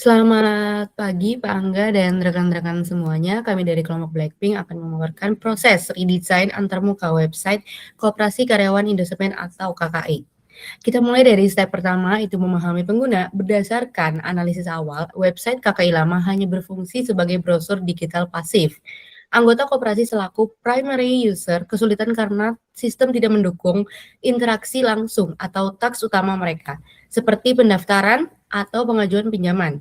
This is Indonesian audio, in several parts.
Selamat pagi Pak Angga dan rekan-rekan semuanya. Kami dari kelompok Blackpink akan memaparkan proses redesign antarmuka website Koperasi Karyawan Indosemen atau KKI. Kita mulai dari step pertama, itu memahami pengguna. Berdasarkan analisis awal, website KKI lama hanya berfungsi sebagai brosur digital pasif. Anggota koperasi selaku primary user kesulitan karena sistem tidak mendukung interaksi langsung atau taks utama mereka, seperti pendaftaran atau pengajuan pinjaman.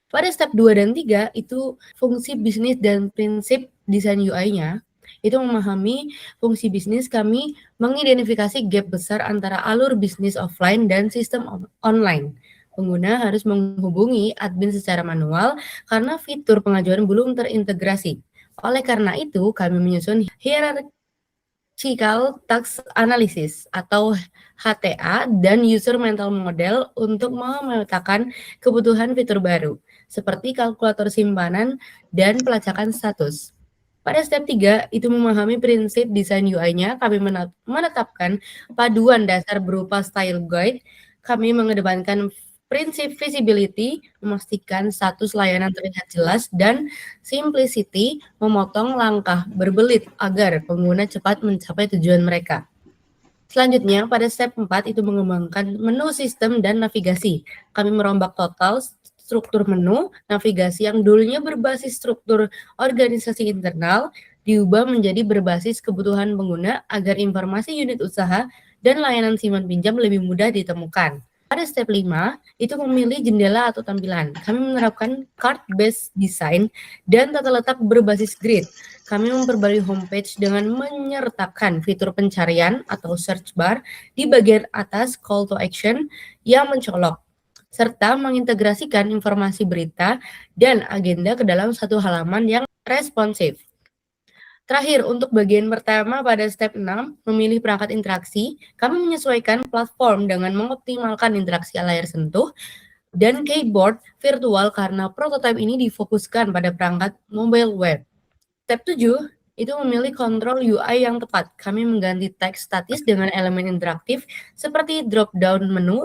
Pada step 2 dan 3 itu fungsi bisnis dan prinsip desain UI-nya. Itu memahami fungsi bisnis, kami mengidentifikasi gap besar antara alur bisnis offline dan sistem online. Pengguna harus menghubungi admin secara manual karena fitur pengajuan belum terintegrasi. Oleh karena itu, kami menyusun hierarchical task analysis atau HTA dan user mental model untuk memetakan kebutuhan fitur baru, seperti kalkulator simpanan dan pelacakan status. Pada step 3, itu memahami prinsip desain UI-nya, kami menetapkan paduan dasar berupa style guide, kami mengedepankan prinsip visibility, memastikan status layanan terlihat jelas, dan simplicity, memotong langkah berbelit agar pengguna cepat mencapai tujuan mereka. Selanjutnya, pada step 4 itu mengembangkan menu sistem dan navigasi. Kami merombak total struktur menu navigasi yang dulunya berbasis struktur organisasi internal, diubah menjadi berbasis kebutuhan pengguna agar informasi unit usaha dan layanan simpan pinjam lebih mudah ditemukan. Pada step 5, itu memilih jendela atau tampilan. Kami menerapkan card-based design dan tata letak berbasis grid. Kami memperbarui homepage dengan menyertakan fitur pencarian atau search bar di bagian atas call to action yang mencolok, serta mengintegrasikan informasi berita dan agenda ke dalam satu halaman yang responsif. Terakhir, untuk bagian pertama pada step 6, memilih perangkat interaksi, kami menyesuaikan platform dengan mengoptimalkan interaksi layar sentuh dan keyboard virtual karena prototipe ini difokuskan pada perangkat mobile web. Step 7, itu memilih kontrol UI yang tepat. Kami mengganti teks statis dengan elemen interaktif seperti drop-down menu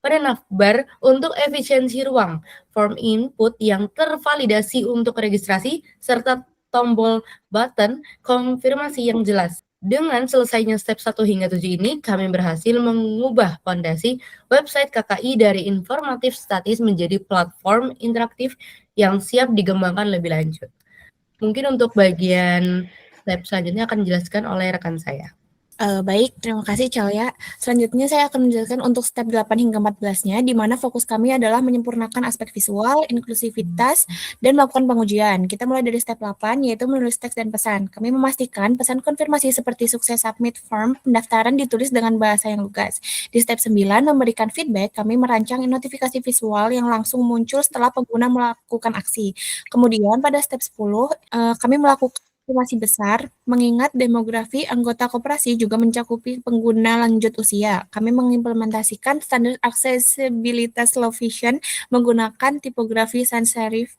pada navbar untuk efisiensi ruang, form input yang tervalidasi untuk registrasi, serta tombol button konfirmasi yang jelas. Dengan selesainya step 1 hingga 7 ini, kami berhasil mengubah fondasi website KKI dari informatif statis menjadi platform interaktif yang siap dikembangkan lebih lanjut. Mungkin untuk bagian step selanjutnya akan dijelaskan oleh rekan saya. Baik, terima kasih Calia. Selanjutnya saya akan menjelaskan untuk step 8 hingga 14-nya, di mana fokus kami adalah menyempurnakan aspek visual, inklusivitas, dan melakukan pengujian. Kita mulai dari step 8, yaitu menulis teks dan pesan. Kami memastikan pesan konfirmasi seperti sukses submit form pendaftaran ditulis dengan bahasa yang lugas. Di step 9, memberikan feedback, kami merancang notifikasi visual yang langsung muncul setelah pengguna melakukan aksi. Kemudian pada step 10, kami melakukan masih besar, mengingat demografi anggota koperasi juga mencakupi pengguna lanjut usia. Kami mengimplementasikan standar aksesibilitas low vision menggunakan tipografi sans serif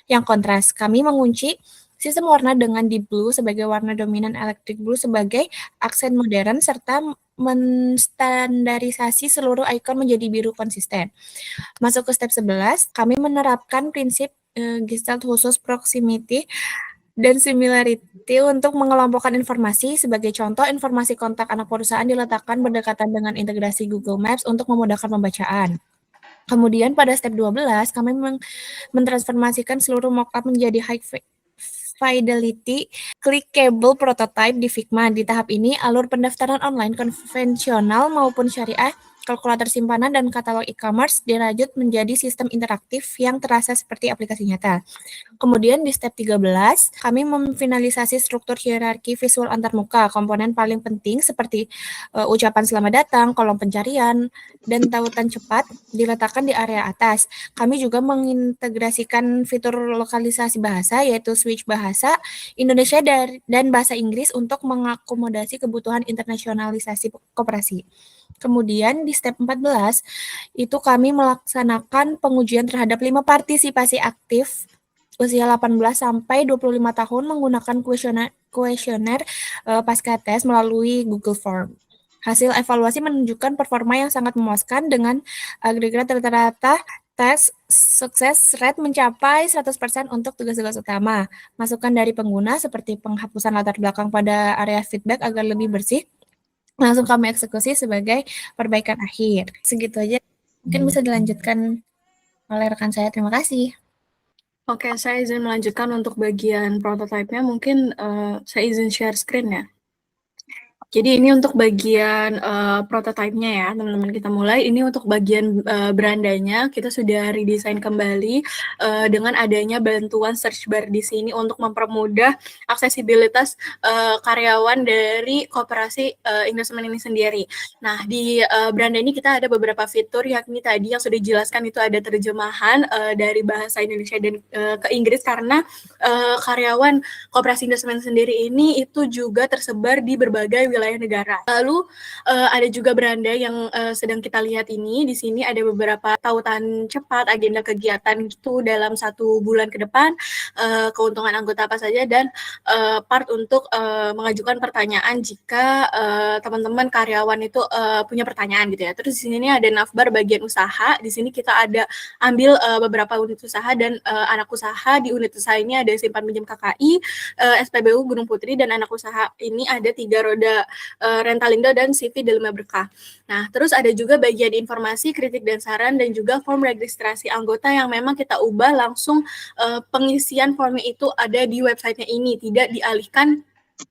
yang kontras. Kami mengunci sistem warna dengan deep blue sebagai warna dominan, electric blue sebagai aksen modern, serta menstandarisasi seluruh ikon menjadi biru konsisten. Masuk ke step 11, kami menerapkan prinsip Gestalt khusus proximity dan similarity untuk mengelompokkan informasi. Sebagai contoh, informasi kontak anak perusahaan diletakkan berdekatan dengan integrasi Google Maps untuk memudahkan pembacaan. Kemudian pada step 12, kami mentransformasikan seluruh mockup menjadi high fidelity clickable prototype di Figma. Di tahap ini, alur pendaftaran online konvensional maupun syariah, kalkulator simpanan, dan katalog e-commerce dirajut menjadi sistem interaktif yang terasa seperti aplikasi nyata. Kemudian di step 13, kami memfinalisasi struktur hierarki visual antarmuka. Komponen paling penting seperti ucapan selamat datang, kolom pencarian, dan tautan cepat diletakkan di area atas. Kami juga mengintegrasikan fitur lokalisasi bahasa, yaitu switch bahasa Indonesia dan bahasa Inggris untuk mengakomodasi kebutuhan internasionalisasi koperasi. Kemudian di step 14, itu kami melaksanakan pengujian terhadap 5 partisipasi aktif usia 18 sampai 25 tahun menggunakan kuesioner pasca tes melalui Google Form. Hasil evaluasi menunjukkan performa yang sangat memuaskan dengan agregat rata-rata sukses rate mencapai 100% untuk tugas-tugas utama. Masukan dari pengguna seperti penghapusan latar belakang pada area feedback agar lebih bersih, langsung kami eksekusi sebagai perbaikan akhir. Segitu aja. Mungkin bisa dilanjutkan oleh rekan saya. Terima kasih. Oke, saya izin melanjutkan untuk bagian prototipe-nya. Mungkin saya izin share screen ya. Jadi ini untuk bagian prototipe-nya ya, teman-teman. Kita mulai. Ini untuk bagian berandanya, kita sudah redesign kembali dengan adanya bantuan search bar di sini untuk mempermudah aksesibilitas karyawan dari koperasi Indosemen ini sendiri. Nah, di beranda ini kita ada beberapa fitur, yakni tadi yang sudah dijelaskan itu ada terjemahan dari bahasa Indonesia dan ke Inggris, karena karyawan koperasi Indosemen sendiri ini itu juga tersebar di berbagai wilayah negara. Lalu ada juga beranda yang sedang kita lihat ini. Di sini ada beberapa tautan cepat, agenda kegiatan gitu dalam 1 bulan ke depan, keuntungan anggota apa saja, dan part untuk mengajukan pertanyaan jika teman-teman karyawan itu punya pertanyaan gitu ya. Terus di sini ada navbar bagian usaha. Di sini kita ada ambil beberapa unit usaha dan anak usaha. Di unit usaha ini ada simpan pinjam KKI, SPBU Gunung Putri, dan anak usaha ini ada 3 roda Rentalindo dan CV Delima Berkah. Nah, terus ada juga bagian informasi, kritik dan saran, dan juga form registrasi anggota yang memang kita ubah langsung pengisian formnya itu ada di websitenya ini, tidak dialihkan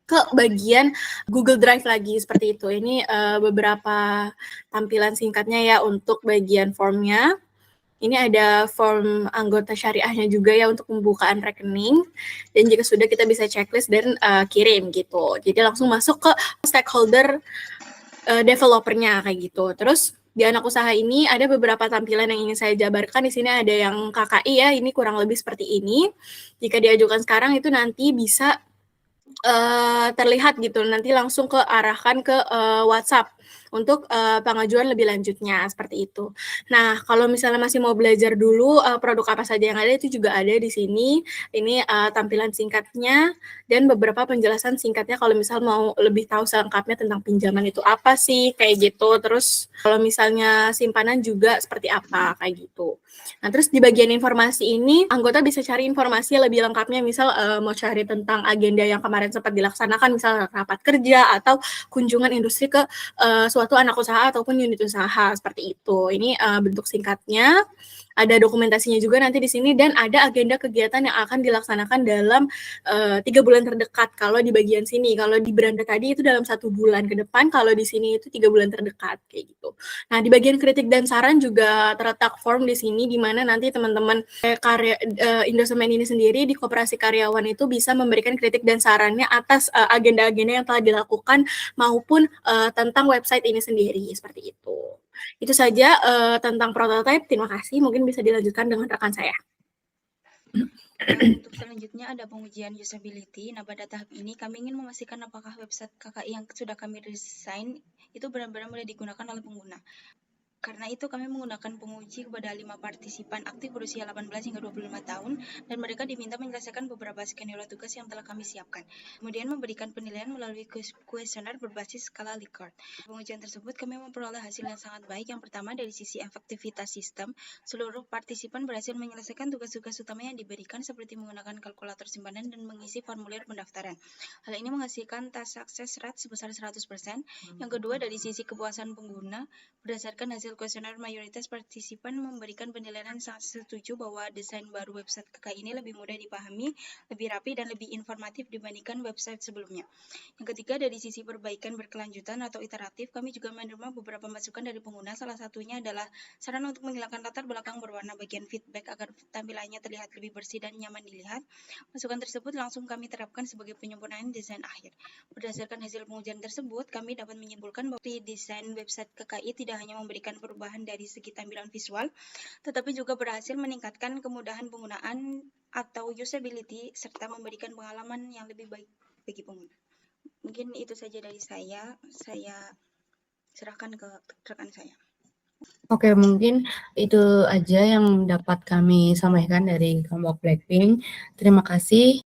ke bagian Google Drive lagi seperti itu. Ini beberapa tampilan singkatnya ya untuk bagian formnya. Ini ada form anggota syariahnya juga ya untuk pembukaan rekening, dan jika sudah kita bisa checklist dan kirim gitu. Jadi langsung masuk ke stakeholder developernya kayak gitu. Terus di anak usaha ini ada beberapa tampilan yang ingin saya jabarkan. Di sini ada yang KKI ya, ini kurang lebih seperti ini. Jika diajukan sekarang itu nanti bisa terlihat gitu, nanti langsung ke arahkan ke WhatsApp untuk pengajuan lebih lanjutnya seperti itu. Nah, kalau misalnya masih mau belajar dulu produk apa saja yang ada, itu juga ada di sini. Ini tampilan singkatnya dan beberapa penjelasan singkatnya kalau misal mau lebih tahu selengkapnya tentang pinjaman itu apa sih, kayak gitu. Terus kalau misalnya simpanan juga seperti apa, kayak gitu. Nah, terus di bagian informasi ini, anggota bisa cari informasi lebih lengkapnya, misal mau cari tentang agenda yang kemarin sempat dilaksanakan, misal rapat kerja atau kunjungan industri ke suatu anak usaha ataupun unit usaha, seperti itu. Ini bentuk singkatnya. Ada dokumentasinya juga nanti di sini, dan ada agenda kegiatan yang akan dilaksanakan dalam 3 bulan terdekat. Kalau di bagian sini, kalau di beranda tadi itu dalam 1 bulan ke depan, kalau di sini itu 3 bulan terdekat, kayak gitu. Nah, di bagian kritik dan saran juga terletak form di sini, di mana nanti teman-teman Indosemen ini sendiri di koperasi karyawan itu bisa memberikan kritik dan sarannya atas agenda-agenda yang telah dilakukan maupun tentang website ini sendiri, seperti itu. Itu saja tentang prototype. Terima kasih. Mungkin bisa dilanjutkan dengan rekan saya. Untuk selanjutnya ada pengujian usability. Nah, pada tahap ini kami ingin memastikan apakah website KKI yang sudah kami desain itu benar-benar boleh digunakan oleh pengguna. Karena itu kami menggunakan penguji kepada 5 partisipan aktif berusia 18 hingga 25 tahun, dan mereka diminta menyelesaikan beberapa skenario tugas yang telah kami siapkan. Kemudian memberikan penilaian melalui kuesioner berbasis skala Likert. Pengujian tersebut kami memperoleh hasil yang sangat baik. Yang pertama, dari sisi efektivitas sistem, seluruh partisipan berhasil menyelesaikan tugas-tugas utama yang diberikan, seperti menggunakan kalkulator simpanan dan mengisi formulir pendaftaran. Hal ini menghasilkan success rate sebesar 100%. Yang kedua, dari sisi kepuasan pengguna, berdasarkan hasil kuesioner, mayoritas partisipan memberikan penilaian sangat setuju bahwa desain baru website KKI ini lebih mudah dipahami, lebih rapi, dan lebih informatif dibandingkan website sebelumnya. Yang ketiga, dari sisi perbaikan berkelanjutan atau iteratif, kami juga menerima beberapa masukan dari pengguna. Salah satunya adalah saran untuk menghilangkan latar belakang berwarna bagian feedback agar tampilannya terlihat lebih bersih dan nyaman dilihat. Masukan tersebut langsung kami terapkan sebagai penyempurnaan desain akhir. Berdasarkan hasil pengujian tersebut, kami dapat menyimpulkan bahwa desain website KKI tidak hanya memberikan perubahan dari segi tampilan visual, tetapi juga berhasil meningkatkan kemudahan penggunaan atau usability, serta memberikan pengalaman yang lebih baik bagi pengguna. Mungkin itu saja dari saya serahkan ke rekan saya. Oke, mungkin itu aja yang dapat kami sampaikan dari kelompok Blackpink. Terima kasih.